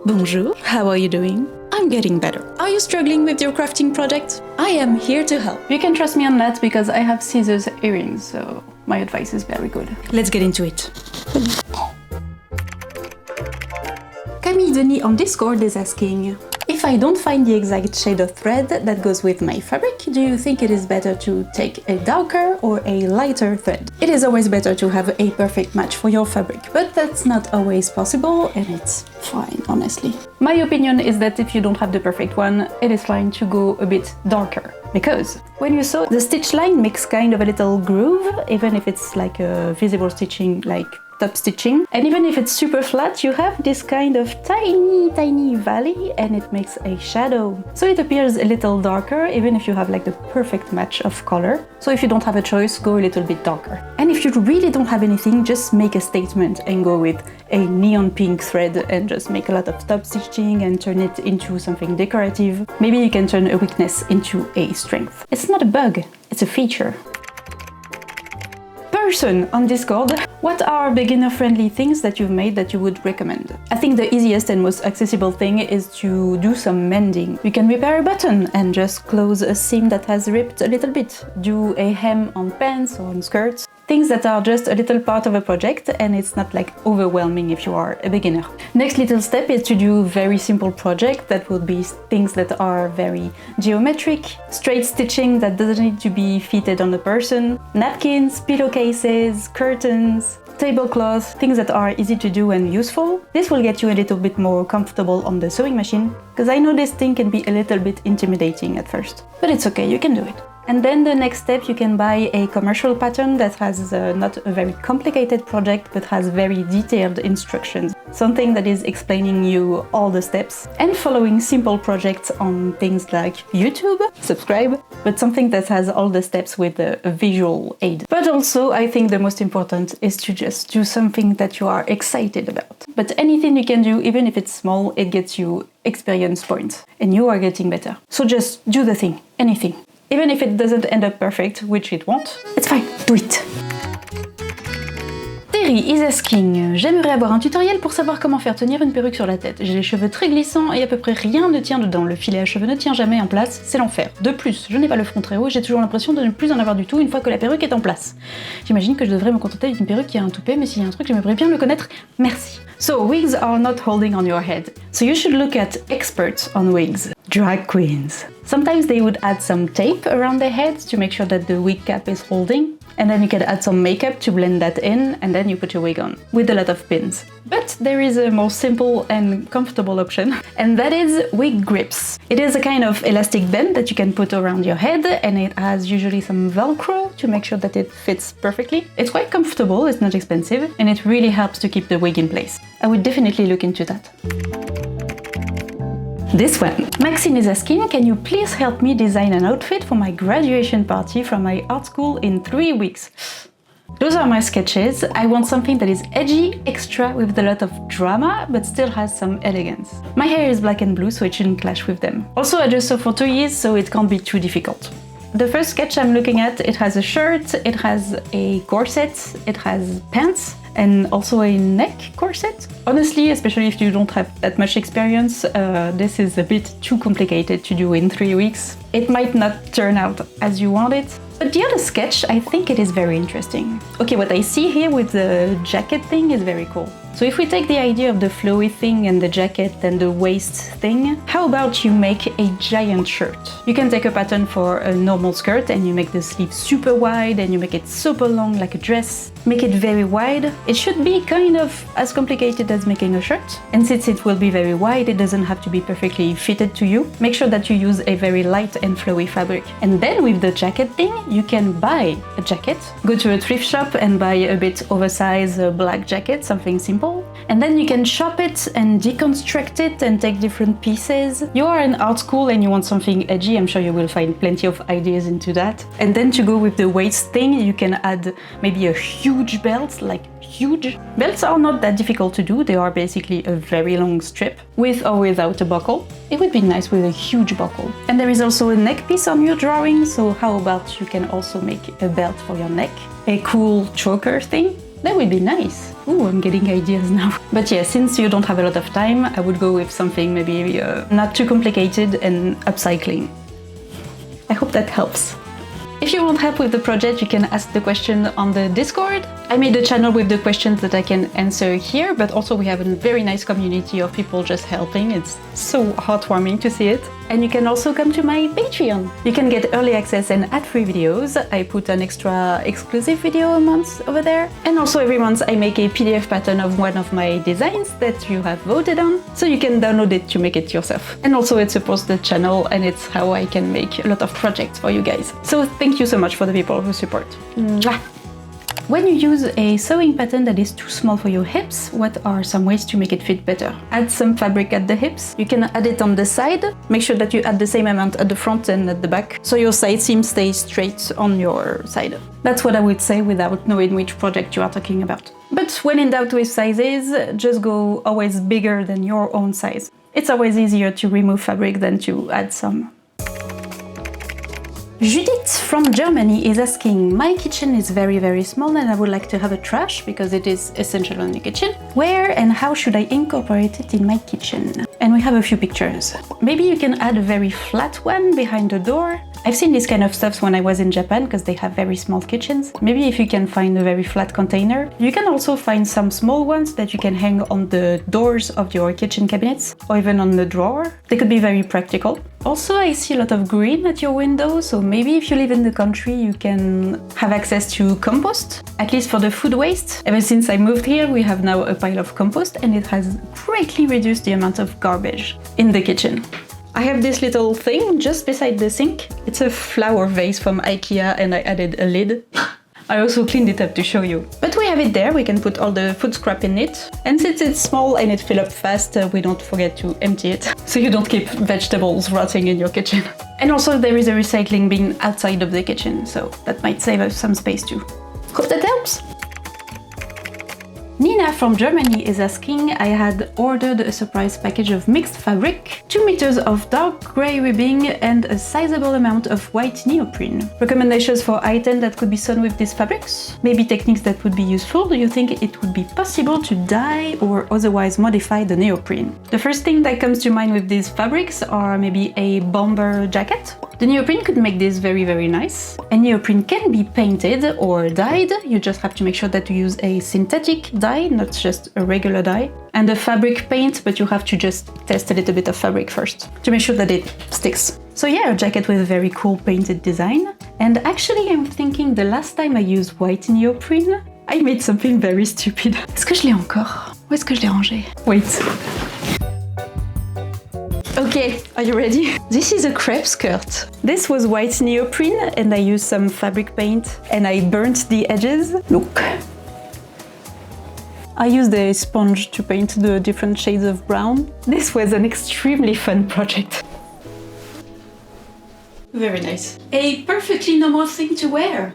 Bonjour, how are you doing? I'm getting better. Are you struggling with your crafting project? I am here to help. You can trust me on that because I have scissors earrings, so my advice is very good. Let's get into it. Camille Denis on Discord is asking, if I don't find the exact shade of thread that goes with my fabric, do you think it is better to take a darker or a lighter thread? It is always better to have a perfect match for your fabric, but that's not always possible and it's fine, honestly. My opinion is that if you don't have the perfect one, it is fine to go a bit darker. Because when you sew, the stitch line makes kind of a little groove, even if it's like a visible stitching, like top stitching. And even if it's super flat, you have this kind of tiny valley and it makes a shadow. So it appears a little darker, even if you have like the perfect match of color. So if you don't have a choice, go a little bit darker. And if you really don't have anything, just make a statement and go with a neon pink thread and just make a lot of top stitching and turn it into something decorative. Maybe you can turn a weakness into a strength. It's not a bug, it's a feature. Person on Discord, what are beginner-friendly things that you've made that you would recommend? I think the easiest and most accessible thing is to do some mending. You can repair a button and just close a seam that has ripped a little bit. Do a hem on pants or on skirts. Things that are just a little part of a project and it's not like overwhelming if you are a beginner. Next little step is to do very simple project that would be things that are very geometric, straight stitching that doesn't need to be fitted on the person, napkins, pillowcases, curtains, tablecloth, things that are easy to do and useful. This will get you a little bit more comfortable on the sewing machine, because I know this thing can be a little bit intimidating at first, but it's okay, you can do it. And then the next step, you can buy a commercial pattern that has not a very complicated project, but has very detailed instructions. Something that is explaining you all the steps and following simple projects on things like YouTube, subscribe, but something that has all the steps with a visual aid. But also, I think the most important is to just do something that you are excited about. But anything you can do, even if it's small, it gets you experience points and you are getting better. So just do the thing, anything. Even if it doesn't end up perfect, which it won't, it's fine, do it! Terry is asking, j'aimerais avoir un tutoriel pour savoir comment faire tenir une perruque sur la tête. J'ai les cheveux très glissants et à peu près rien ne tient dedans. Le filet à cheveux ne tient jamais en place, c'est l'enfer. De plus, je n'ai pas le front très haut et j'ai toujours l'impression de ne plus en avoir du tout une fois que la perruque est en place. J'imagine que je devrais me contenter d'une perruque qui a un toupet, mais s'il y a un truc, j'aimerais bien le connaître. Merci. So, wigs are not holding on your head. So you should look at experts on wigs. Drag queens. Sometimes they would add some tape around their heads to make sure that the wig cap is holding. And then you can add some makeup to blend that in, and then you put your wig on, with a lot of pins. But there is a more simple and comfortable option, and that is wig grips. It is a kind of elastic band that you can put around your head, and it has usually some Velcro to make sure that it fits perfectly. It's quite comfortable, it's not expensive, and it really helps to keep the wig in place. I would definitely look into that. This one. Maxine is asking, can you please help me design an outfit for my graduation party from my art school in 3 weeks? Those are my sketches. I want something that is edgy, extra, with a lot of drama, but still has some elegance. My hair is black and blue, so it shouldn't clash with them. Also, I just sewed for 2 years, so it can't be too difficult. The first sketch I'm looking at, it has a shirt, it has a corset, it has pants, and also a neck corset. Honestly, especially if you don't have that much experience, this is a bit too complicated to do in 3 weeks. It might not turn out as you want it. But the other sketch, I think it is very interesting. Okay, what I see here with the jacket thing is very cool. So if we take the idea of the flowy thing and the jacket and the waist thing, how about you make a giant shirt? You can take a pattern for a normal skirt and you make the sleeve super wide and you make it super long like a dress. Make it very wide. It should be kind of as complicated as making a shirt. And since it will be very wide, it doesn't have to be perfectly fitted to you. Make sure that you use a very light and flowy fabric. And then with the jacket thing, you can buy a jacket, go to a thrift shop and buy a bit oversized black jacket, something simple. And then you can shop it and deconstruct it and take different pieces. You are in art school and you want something edgy, I'm sure you will find plenty of ideas into that. And then to go with the waist thing, you can add maybe a huge belt, like huge. Belts are not that difficult to do, they are basically a very long strip, with or without a buckle. It would be nice with a huge buckle. And there is also a neck piece on your drawing, so how about you can also make a belt for your neck? A cool choker thing? That would be nice. Ooh, I'm getting ideas now. But yeah, since you don't have a lot of time, I would go with something maybe not too complicated and upcycling. I hope that helps. If you want help with the project, you can ask the question on the Discord. I made a channel with the questions that I can answer here, but also we have a very nice community of people just helping. It's so heartwarming to see it. And you can also come to my Patreon. You can get early access and ad-free videos. I put an extra exclusive video a month over there. And also every month I make a PDF pattern of one of my designs that you have voted on, so you can download it to make it yourself. And also it supports the channel, and it's how I can make a lot of projects for you guys. So thank you so much for the people who support. Mwah! When you use a sewing pattern that is too small for your hips, what are some ways to make it fit better? Add some fabric at the hips. You can add it on the side. Make sure that you add the same amount at the front and at the back, so your side seam stays straight on your side. That's what I would say without knowing which project you are talking about. But when in doubt with sizes, just go always bigger than your own size. It's always easier to remove fabric than to add some. Judith from Germany is asking, my kitchen is very small and I would like to have a trash because it is essential in the kitchen. Where and how should I incorporate it in my kitchen? And we have a few pictures. Maybe you can add a very flat one behind the door. I've seen this kind of stuff when I was in Japan because they have very small kitchens. Maybe if you can find a very flat container. You can also find some small ones that you can hang on the doors of your kitchen cabinets or even on the drawer. They could be very practical. Also, I see a lot of green at your window, so maybe if you live in the country, you can have access to compost, at least for the food waste. Ever since I moved here, we have now a pile of compost, and it has greatly reduced the amount of garbage in the kitchen. I have this little thing just beside the sink. It's a flower vase from IKEA, and I added a lid. I also cleaned it up to show you. But we have it there, we can put all the food scrap in it. And since it's small and it fills up fast, we don't forget to empty it. So you don't keep vegetables rotting in your kitchen. And also there is a recycling bin outside of the kitchen, so that might save us some space too. Hope that helps! Nina from Germany is asking, I had ordered a surprise package of mixed fabric, 2 meters of dark grey ribbing and a sizable amount of white neoprene. Recommendations for items that could be sewn with these fabrics? Maybe techniques that would be useful? Do you think it would be possible to dye or otherwise modify the neoprene? The first thing that comes to mind with these fabrics are maybe a bomber jacket. The neoprene could make this very nice. And neoprene can be painted or dyed. You just have to make sure that you use a synthetic dye, not just a regular dye. And a fabric paint, but you have to just test a little bit of fabric first to make sure that it sticks. So yeah, a jacket with a very cool painted design. And actually I'm thinking the last time I used white neoprene, I made something very stupid. Est-ce que je l'ai encore? Où est-ce que je l'ai rangé? Wait. Okay, are you ready? This is a crepe skirt. This was white neoprene and I used some fabric paint and I burnt the edges. Look. I used a sponge to paint the different shades of brown. This was an extremely fun project. Very nice. A perfectly normal thing to wear.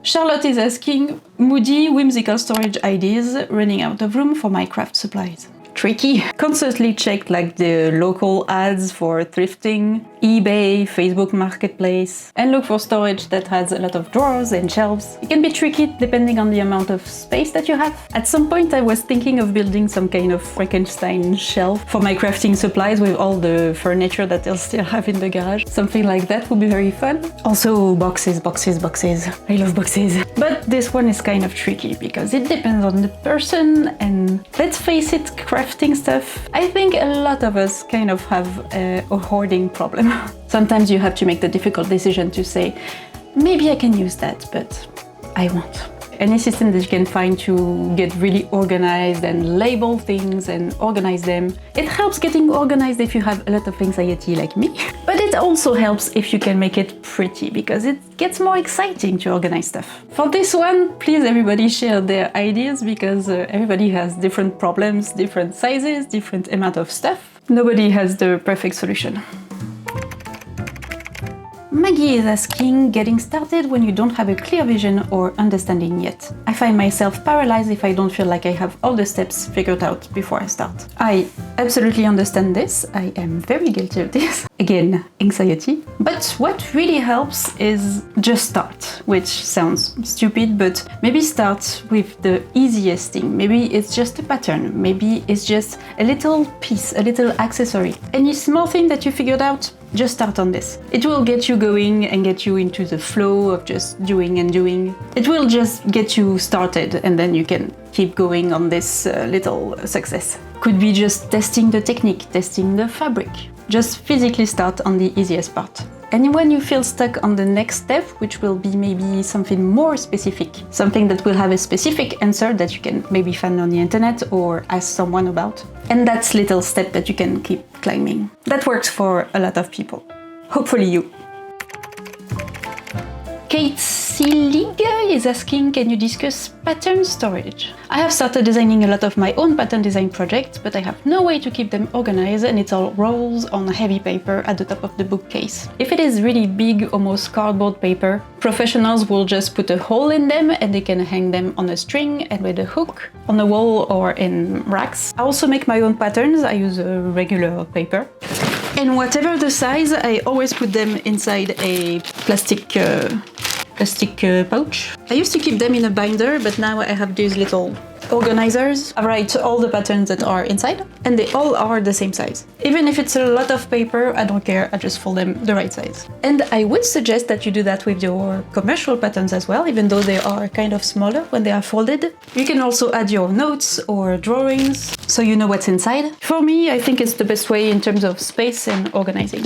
Charlotte is asking, moody, whimsical storage ideas, running out of room for my craft supplies. Tricky. Constantly check like the local ads for thrifting, eBay, Facebook Marketplace, and look for storage that has a lot of drawers and shelves. It can be tricky depending on the amount of space that you have. At some point I was thinking of building some kind of Frankenstein shelf for my crafting supplies with all the furniture that I'll still have in the garage. Something like that would be very fun. Also boxes. I love boxes. But this one is kind of tricky because it depends on the person, and let's face it, crafting stuff, I think a lot of us kind of have a hoarding problem. Sometimes you have to make the difficult decision to say, maybe I can use that, but I won't. Any system that you can find to get really organized and label things and organize them. It helps getting organized if you have a lot of anxiety like me. But it also helps if you can make it pretty, because it gets more exciting to organize stuff. For this one, please everybody share their ideas, because everybody has different problems, different sizes, different amount of stuff. Nobody has the perfect solution. Maggie is asking, getting started when you don't have a clear vision or understanding yet. I find myself paralyzed if I don't feel like I have all the steps figured out before I start. I absolutely understand this. I am very guilty of this. Again, anxiety. But what really helps is just start, which sounds stupid, but maybe start with the easiest thing. Maybe it's just a pattern. Maybe it's just a little piece, a little accessory. Any small thing that you figured out, just start on this. It will get you going and get you into the flow of just doing and doing. It will just get you started and then you can keep going on this little success. Could be just testing the technique, testing the fabric. Just physically start on the easiest part. And when you feel stuck on the next step, which will be maybe something more specific, something that will have a specific answer that you can maybe find on the internet or ask someone about. And that's little step that you can keep climbing. That works for a lot of people. Hopefully you. Kate Selig is asking, can you discuss pattern storage? I have started designing a lot of my own pattern design projects, but I have no way to keep them organized and it all rolls on heavy paper at the top of the bookcase. If it is really big, almost cardboard paper, professionals will just put a hole in them and they can hang them on a string and with a hook on a wall or in racks. I also make my own patterns. I use a regular paper. And whatever the size, I always put them inside a plastic pouch. I used to keep them in a binder, but now I have these little organizers. I write all the patterns that are inside, and they all are the same size. Even if it's a lot of paper, I don't care, I just fold them the right size. And I would suggest that you do that with your commercial patterns as well, even though they are kind of smaller when they are folded. You can also add your notes or drawings, so you know what's inside. For me, I think it's the best way in terms of space and organizing.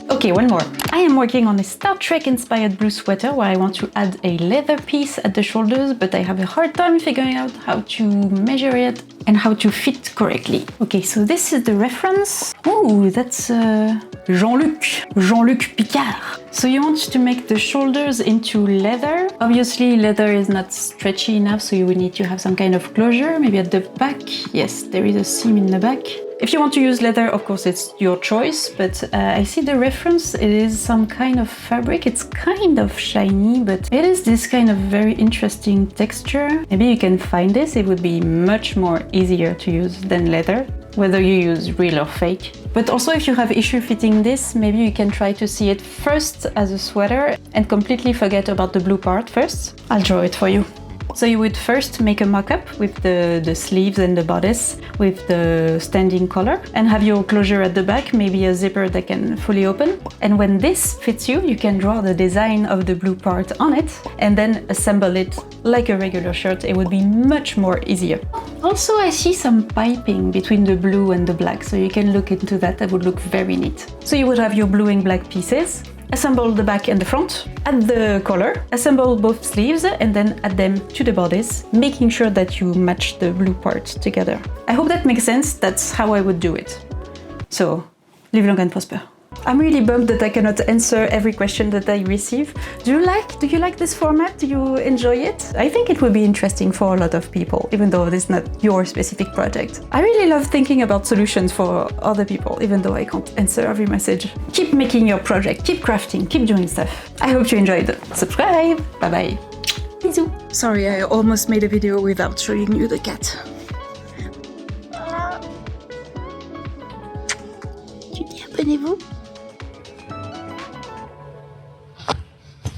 Okay, one more. I am working on a Star Trek inspired blue sweater where I want to add a leather piece at the shoulders, but I have a hard time figuring out how to measure it and how to fit correctly. Okay, so this is the reference. Oh, that's Jean-Luc Picard. So you want to make the shoulders into leather. Obviously, leather is not stretchy enough, so you would need to have some kind of closure, maybe at the back. Yes, there is a seam in the back. If you want to use leather, of course, it's your choice, but I see the reference. It is some kind of fabric. It's kind of shiny, but it is this kind of very interesting texture. Maybe you can find this. It would be much more easier to use than leather, whether you use real or fake. But also, if you have issue fitting this, maybe you can try to see it first as a sweater and completely forget about the blue part first. I'll draw it for you. So you would first make a mock-up with the sleeves and the bodice with the standing collar and have your closure at the back, maybe a zipper that can fully open. And when this fits you, you can draw the design of the blue part on it and then assemble it like a regular shirt. It would be much more easier. Also, I see some piping between the blue and the black, so you can look into that. That would look very neat. So you would have your blue and black pieces. Assemble the back and the front, add the collar, assemble both sleeves and then add them to the bodice, making sure that you match the blue part together. I hope that makes sense. That's how I would do it. So, live long and prosper. I'm really bummed that I cannot answer every question that I receive. Do you like this format? Do you enjoy it? I think it would be interesting for a lot of people, even though it is not your specific project. I really love thinking about solutions for other people, even though I can't answer every message. Keep making your project, keep crafting, keep doing stuff. I hope you enjoyed. Subscribe. Bye bye. Bisous. Sorry, I almost made a video without showing you the cat.